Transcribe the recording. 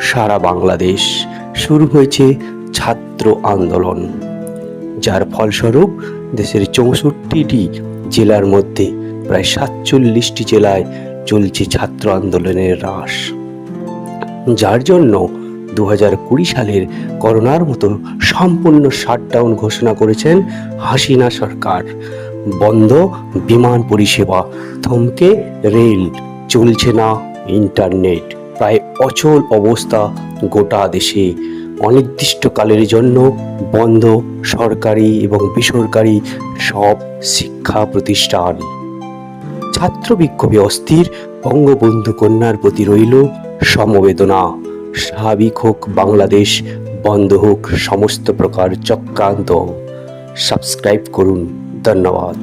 সারা বাংলাদেশ শুরু হয়েছে ছাত্র আন্দোলন, যার ফলস্বরূপ দেশের 64টি জেলার মধ্যে প্রায় 47টি জেলায় চলছে ছাত্র আন্দোলনের রাশ, যার জন্য 2020 সালের করোনার মতো সম্পূর্ণ শাটডাউন ঘোষণা করেছেন হাসিনা সরকার। বন্ধ বিমান পরিষেবা, থমকে রেল, চলছে না ইন্টারনেট, প্রায় অচল অবস্থা গোটা দেশে। অনির্দিষ্টকালের জন্য বন্ধ সরকারি এবং বেসরকারি সব শিক্ষা প্রতিষ্ঠান। ছাত্র বিক্ষোভে অস্থির, বঙ্গবন্ধু কন্যার প্রতি রইল সমবেদনা। স্বাভাবিক হোক বাংলাদেশ, বন্ধ হোক সমস্ত প্রকার চক্রান্ত। সাবস্ক্রাইব করুন। ধন্যবাদ।